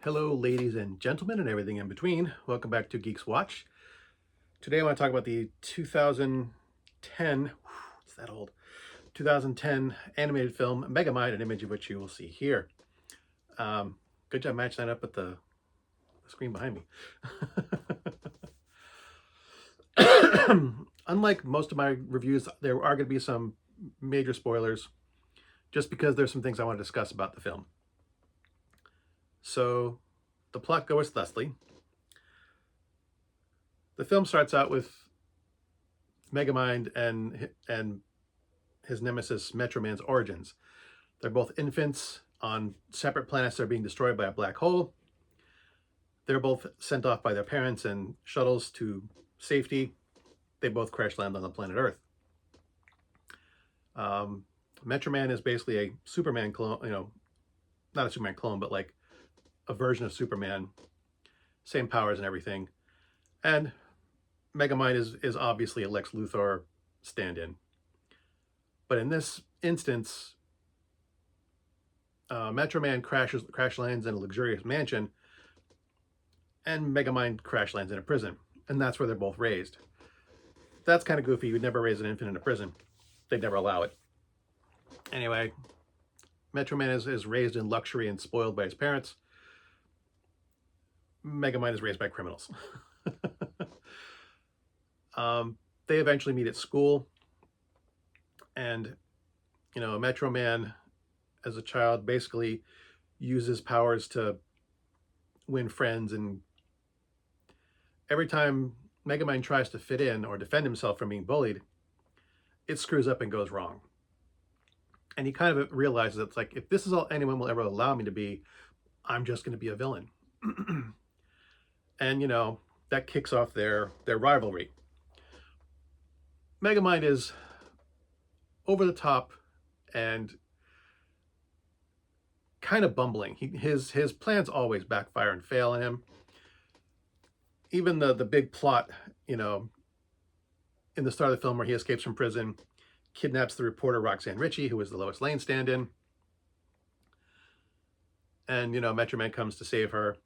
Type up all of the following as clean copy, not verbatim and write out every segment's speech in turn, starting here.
Hello, ladies and gentlemen, and everything in between. Welcome back to Geeks Watch. Today I want to talk about the 2010, it's that old, 2010 animated film Megamind, an image of which you will see here. Good job matching that up with the screen behind me. Unlike most of my reviews, there are going to be some major spoilers, just because there's some things I want to discuss about the film. So, the plot goes thusly. The film starts out with Megamind and his nemesis Metroman's origins. They're both infants on separate planets that are being destroyed by a black hole. They're both sent off by their parents in shuttles to safety. They both crash land on the planet Earth. Metroman is basically a Superman clone, not a Superman clone, but like a version of Superman, same powers and everything. And Megamind is obviously a Lex Luthor stand-in. But in this instance, Metroman crash lands in a luxurious mansion, and Megamind crash lands in a prison. And that's where they're both raised. That's kind of goofy. You would never raise an infant in a prison. They'd never allow it. Anyway, Metroman is raised in luxury and spoiled by his parents. Megamind is raised by criminals. They eventually meet at school, and Metroman as a child basically uses powers to win friends, and every time Megamind tries to fit in or defend himself from being bullied, it screws up and goes wrong. And he kind of realizes it's like, if this is all anyone will ever allow me to be, I'm just going to be a villain. And that kicks off their rivalry. Megamind is over the top and kind of bumbling. His plans always backfire and fail on him. Even the big plot, in the start of the film where he escapes from prison, kidnaps the reporter Roxanne Ritchie, who was the Lois Lane stand-in, and Metroman comes to save her.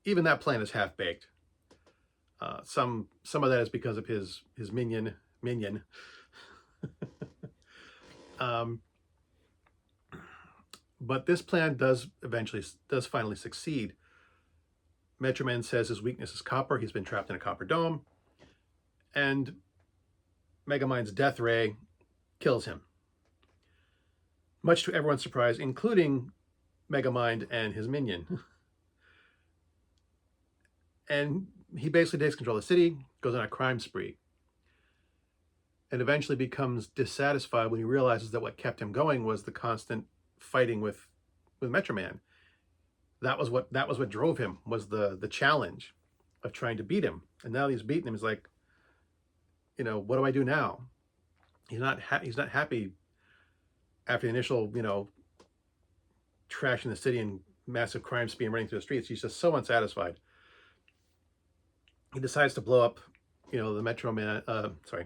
Even that plan is half-baked. Some of that is because of his minion. But this plan does finally succeed. Metroman says his weakness is copper. He's been trapped in a copper dome, and Megamind's death ray kills him, much to everyone's surprise, including Megamind and his minion. And he basically takes control of the city, goes on a crime spree, and eventually becomes dissatisfied when he realizes that what kept him going was the constant fighting with Metroman. That was what drove him, was the challenge of trying to beat him. And now he's beaten him. He's like, what do I do now? He's not happy after the initial, trash in the city and massive crime spree and running through the streets. He's just so unsatisfied. He decides to blow up, the Metroman. Sorry,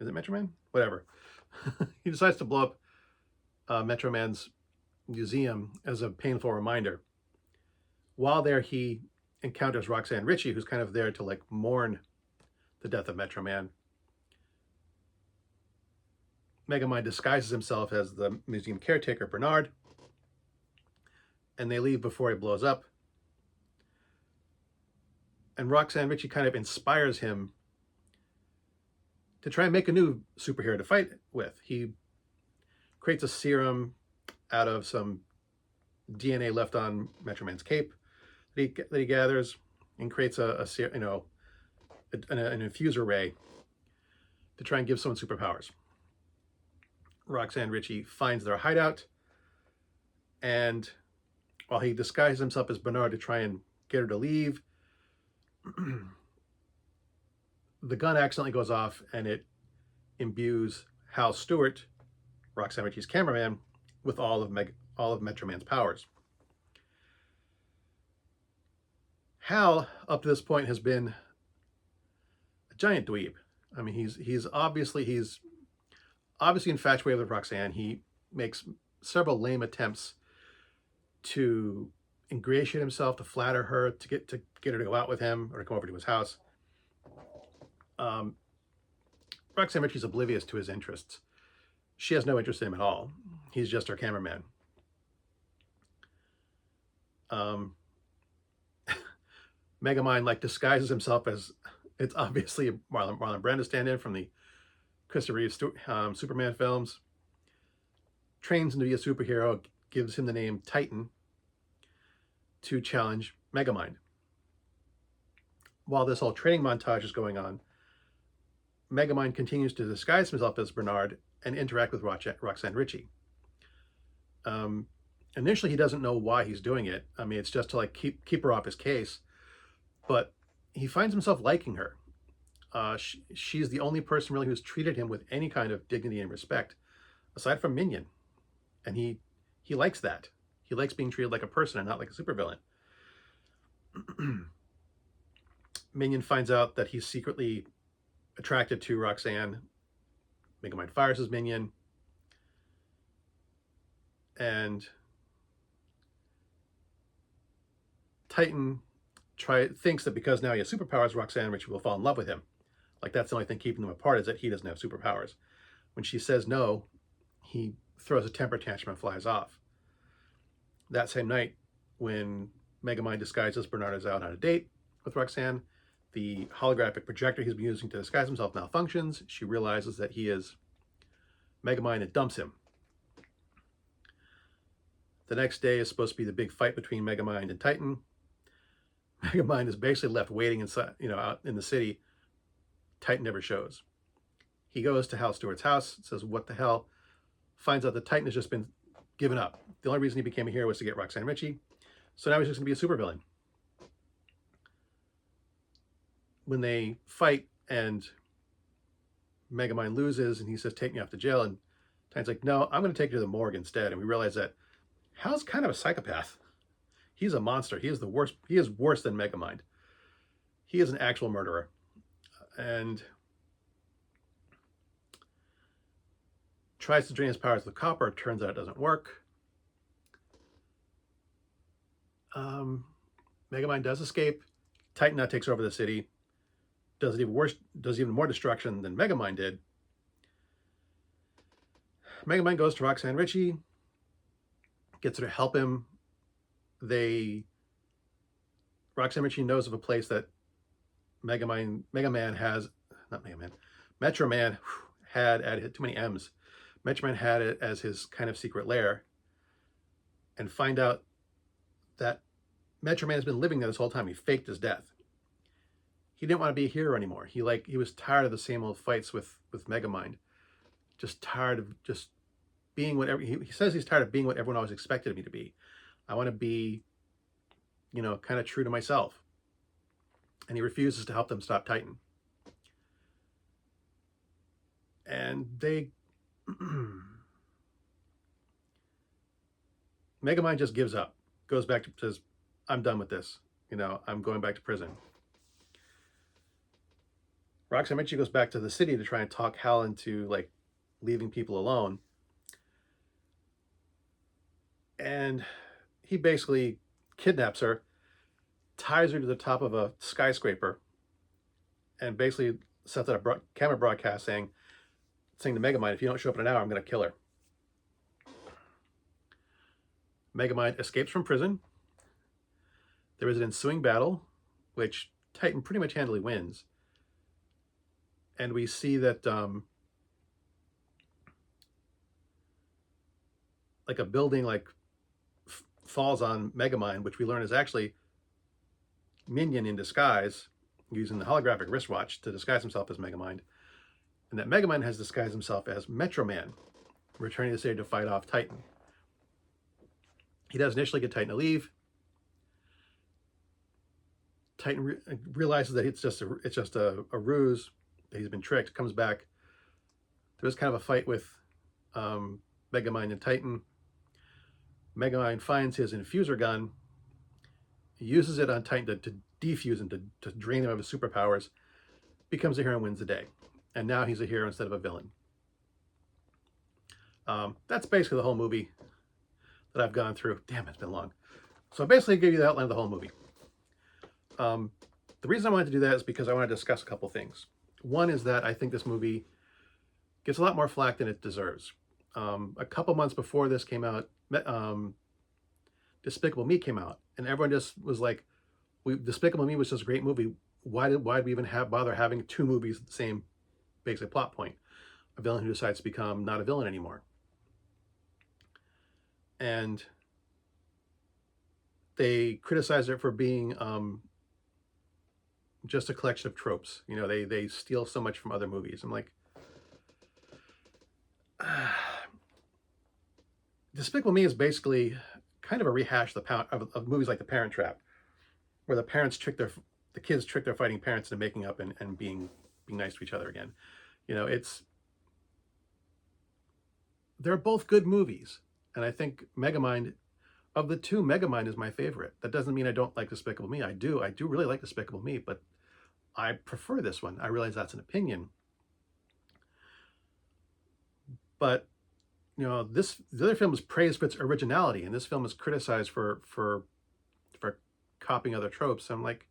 is it Metroman? Whatever. He decides to blow up Metroman's museum as a painful reminder. While there, he encounters Roxanne Ritchie, who's kind of there to mourn the death of Metroman. Megamind disguises himself as the museum caretaker, Bernard, and they leave before he blows up. And Roxanne Ritchie kind of inspires him to try and make a new superhero to fight with. He creates a serum out of some DNA left on Metroman's cape that he gathers, and creates an infuser ray to try and give someone superpowers. Roxanne Ritchie finds their hideout, and while he disguises himself as Bernard to try and get her to leave, the gun accidentally goes off, and it imbues Hal Stewart, Roxanne Ritchie's cameraman, with all of Metroman's powers. Hal, up to this point, has been a giant dweeb. I mean, he's obviously infatuated with Roxanne. He makes several lame attempts to ingratiate himself to flatter her, to get her to go out with him or to come over to his house. Roxanne Ritchie's oblivious to his interests. She has no interest in him at all. He's just her cameraman. Megamind like disguises himself as, it's obviously a Marlon Brando stand-in from the Christopher Reeve Superman films. Trains him to be a superhero, gives him the name Titan to challenge Megamind. While this whole training montage is going on, Megamind continues to disguise himself as Bernard and interact with Roxanne Ritchie. Initially, he doesn't know why he's doing it. I mean, it's just to like keep her off his case. But he finds himself liking her. She's the only person really who's treated him with any kind of dignity and respect, aside from Minion. And he likes that. He likes being treated like a person and not like a supervillain. Minion finds out that he's secretly attracted to Roxanne. Megamind fires his Minion. And Titan thinks that because now he has superpowers, Roxanne Ritchie will fall in love with him. Like that's the only thing keeping them apart, is that he doesn't have superpowers. When she says no, he throws a temper tantrum and flies off. That same night, when Megamind disguises Bernard is out on a date with Roxanne, the holographic projector he's been using to disguise himself malfunctions. She realizes that he is Megamind and dumps him. The next day is supposed to be the big fight between Megamind and Titan. Megamind is basically left waiting inside, out in the city. Titan never shows. He goes to Hal Stewart's house, says, "What the hell?" Finds out that Titan has just been given up. The only reason he became a hero was to get Roxanne Ritchie. So now he's just going to be a supervillain. When they fight and Megamind loses and he says, "Take me off to jail," and Titan's like, "No, I'm going to take you to the morgue instead." And we realize that Hal's kind of a psychopath. He's a monster. He is the worst. He is worse than Megamind. He is an actual murderer. And tries to drain his powers with copper. It turns out it doesn't work. Megamind does escape. Titan now takes over the city. Does it even worse, does even more destruction than Megamind did. Megamind goes to Roxanne Ritchie, gets her to help him. Roxanne Ritchie knows of a place that Metro Man had too many M's. Metro Man had it as his kind of secret lair, and find out that Metro Man has been living there this whole time. He faked his death. He didn't want to be a hero anymore. He was tired of the same old fights with Megamind. Just tired of just being whatever he says. He's tired of being what everyone always expected me to be. I want to be, kind of true to myself. And he refuses to help them stop Titan. And Megamind just gives up, goes back to, says, "I'm done with this. I'm going back to prison." Roxanne Ritchie goes back to the city to try and talk Hal into leaving people alone. And he basically kidnaps her, ties her to the top of a skyscraper, and basically sets out a camera broadcast saying to Megamind, "If you don't show up in an hour, I'm going to kill her." Megamind escapes from prison. There is an ensuing battle, which Titan pretty much handily wins. And we see that a building falls on Megamind, which we learn is actually Minion in disguise, using the holographic wristwatch to disguise himself as Megamind. And that Megamind has disguised himself as Metro Man, returning to the city to fight off Titan. He does initially get Titan to leave. Titan realizes that it's just a ruse, that he's been tricked, comes back. There's kind of a fight with Megamind and Titan. Megamind finds his infuser gun, he uses it on Titan to defuse him, to drain him of his superpowers, becomes a hero and wins the day. And now he's a hero instead of a villain. That's basically the whole movie that I've gone through. Damn, it's been long. So I basically gave you the outline of the whole movie. The reason I wanted to do that is because I want to discuss a couple things. One is that I think this movie gets a lot more flack than it deserves. A couple months before this came out, Despicable Me came out, and everyone just was like, Despicable Me was just a great movie. Why did we even bother having two movies with the same basic plot point? A villain who decides to become not a villain anymore. And they criticized it for being just a collection of tropes. You know, they steal so much from other movies. I'm like, Despicable Me is basically kind of a rehash of movies like The Parent Trap, where the kids trick their fighting parents into making up and being nice to each other again. You know, they're both good movies, and I think Megamind, of the two, Megamind is my favorite. That doesn't mean I don't like Despicable Me. I do really like Despicable Me, but I prefer this one. I realize that's an opinion, but you know, the other film is praised for its originality, and this film is criticized for copying other tropes. I'm like,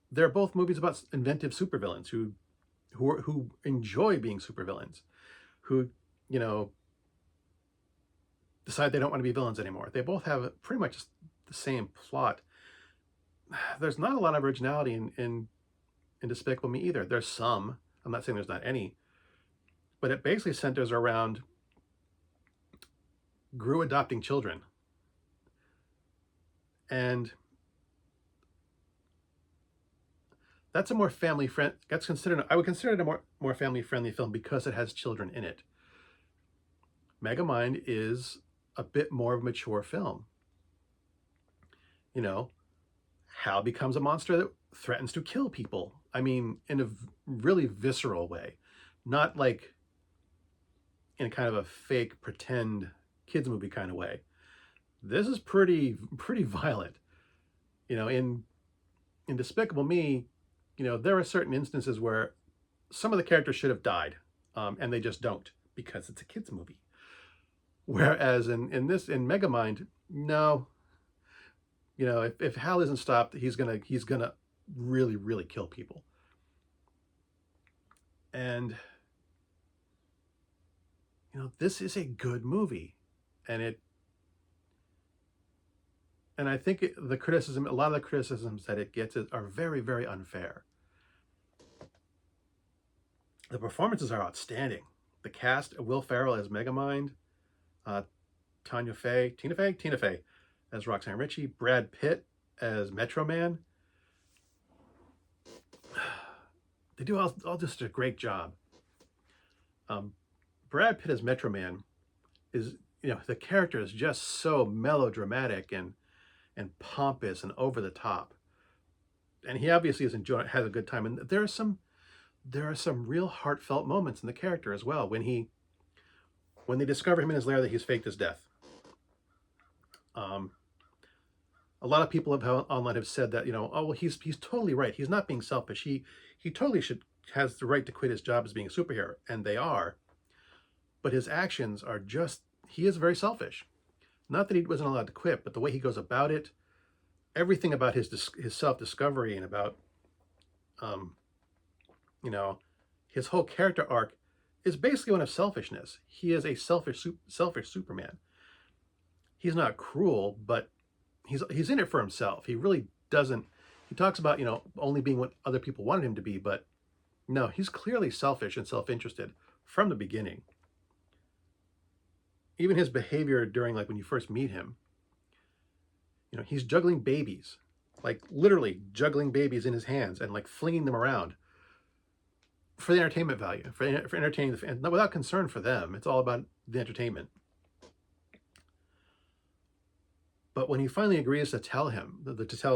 they're both movies about inventive supervillains who enjoy being supervillains, who, you know, decide they don't want to be villains anymore. They both have pretty much the same plot. There's not a lot of originality in Despicable Me either. There's some. I'm not saying there's not any, but it basically centers around Gru adopting children. And that's a more family friend. I would consider it a more family friendly film because it has children in it. Megamind is a bit more of a mature film. You know, Hal becomes a monster that threatens to kill people. I mean, in a really visceral way, not like in kind of a fake pretend kids movie kind of way. This is pretty violent. You know, in Despicable Me, you know, there are certain instances where some of the characters should have died, and they just don't because it's a kids movie. Whereas in Megamind, no, you know, if Hal isn't stopped, he's gonna really kill people. And you know, this is a good movie, and I think a lot of the criticisms that it gets are very unfair. The performances are outstanding. The cast: Will Ferrell as Megamind, Tina Fey as Roxanne Ritchie, Brad Pitt as Metro Man. They do all just a great job. Brad Pitt as Metro Man is, you know, the character is just so melodramatic and pompous and over the top, and he obviously has a good time. And there are some real heartfelt moments in the character as well when they discover him in his lair that he's faked his death. A lot of people online have said that, you know, oh well, he's totally right. He's not being selfish. He totally has the right to quit his job as being a superhero, and they are. But his actions are he is very selfish. Not that he wasn't allowed to quit, but the way he goes about it, everything about his self-discovery and about, you know, his whole character arc is basically one of selfishness. He is a selfish Superman. He's not cruel, but he's in it for himself. He really doesn't. He talks about, you know, only being what other people wanted him to be, but no, he's clearly selfish and self-interested from the beginning. Even his behavior during, like, when you first meet him, you know, he's juggling babies, like literally juggling babies in his hands and like flinging them around for the entertainment value, for entertaining the fans, not without concern for them. It's all about the entertainment. But when he finally agrees to tell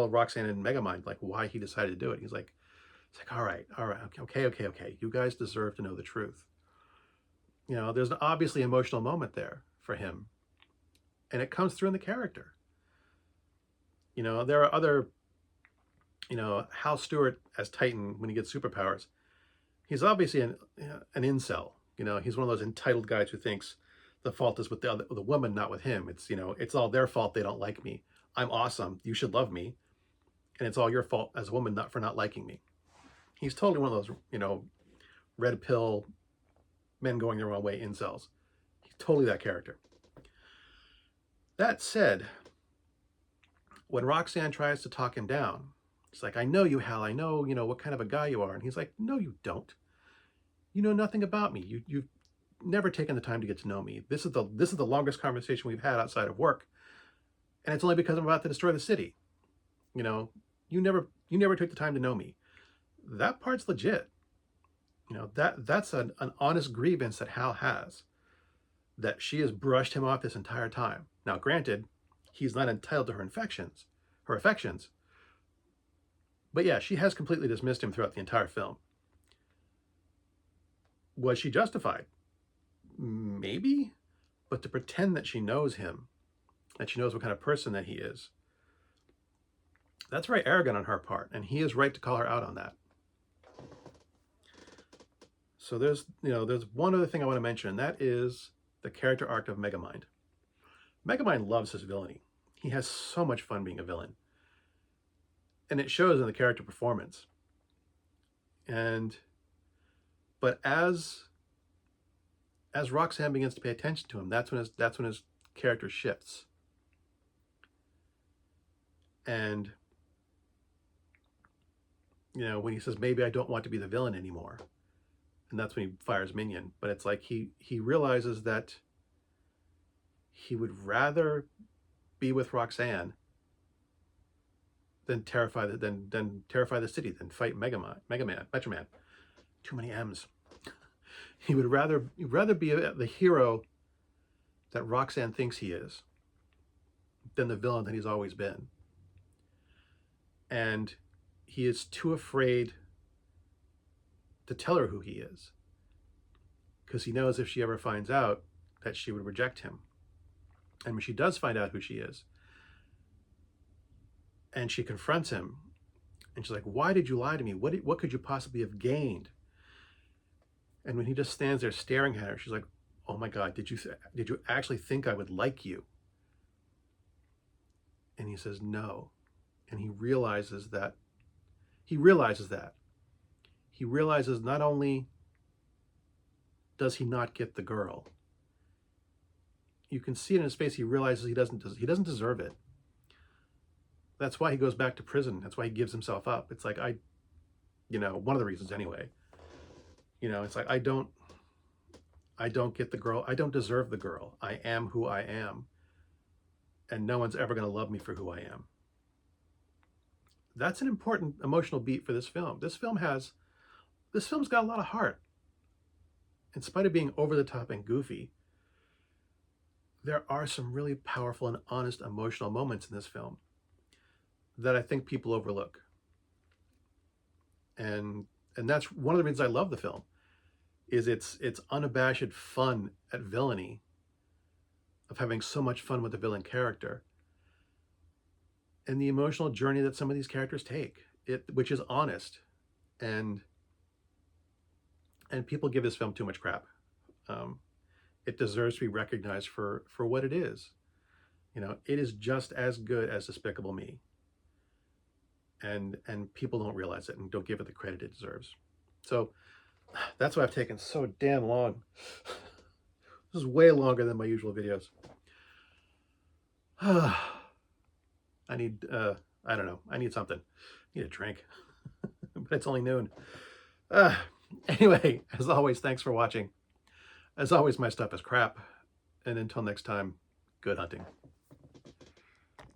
Roxanne and Megamind like why he decided to do it, it's like, all right, okay, you guys deserve to know the truth. You know, there's an obviously emotional moment there for him, and it comes through in the character. You know, there are other, you know, Hal Stewart as Titan when he gets superpowers. He's obviously an incel. You know, he's one of those entitled guys who thinks the fault is with the woman, not with him. It's, you know, it's all their fault. They don't like me. I'm awesome. You should love me. And it's all your fault as a woman for not liking me. He's totally one of those, red pill men going their own way incels. He's totally that character. That said, when Roxanne tries to talk him down, she's like, I know you, Hal. I know, what kind of a guy you are. And he's like, no, you don't. You know nothing about me. You've never taken the time to get to know me. This is the longest conversation we've had outside of work. And it's only because I'm about to destroy the city. You never took the time to know me. That part's legit. That's an honest grievance that Hal has, that she has brushed him off this entire time. Now, granted, he's not entitled to her affections, but yeah, she has completely dismissed him throughout the entire film. Was she justified? Maybe, but to pretend that she knows him, that she knows what kind of person that he is, that's very arrogant on her part, and he is right to call her out on that. So there's one other thing I want to mention, and that is the character arc of Megamind. Megamind loves his villainy. He has so much fun being a villain. And it shows in the character performance. But as Roxanne begins to pay attention to him, that's when his character shifts. And when he says, maybe I don't want to be the villain anymore. And that's when he fires Minion. But it's like he realizes that he would rather be with Roxanne than terrify the city, than fight Metroman. Too many M's. He would rather be the hero that Roxanne thinks he is than the villain that he's always been. And he is too afraid to tell her who he is, because he knows if she ever finds out that she would reject him. And when she does find out who she is, and she confronts him, and she's like, why did you lie to me? What could you possibly have gained? And when he just stands there staring at her, she's like, oh my God, did you actually think I would like you? And he says, no. And he realizes that. He realizes not only does he not get the girl, you can see it in his face, he realizes he doesn't deserve it. That's why he goes back to prison. That's why he gives himself up. It's like, one of the reasons anyway. It's like, I don't get the girl. I don't deserve the girl. I am who I am. And no one's ever going to love me for who I am. That's an important emotional beat for this film. This film's got a lot of heart. In spite of being over the top and goofy, there are some really powerful and honest emotional moments in this film that I think people overlook. And that's one of the reasons I love the film, is its unabashed fun at villainy, of having so much fun with the villain character, and the emotional journey that some of these characters take, which is honest. And people give this film too much crap. It deserves to be recognized for what it is. It is just as good as Despicable Me. And people don't realize it and don't give it the credit it deserves. So that's why I've taken so damn long. This is way longer than my usual videos. I need, I don't know, I need something. I need a drink. But it's only noon. Anyway, as always, thanks for watching. As always, my stuff is crap. And until next time, good hunting.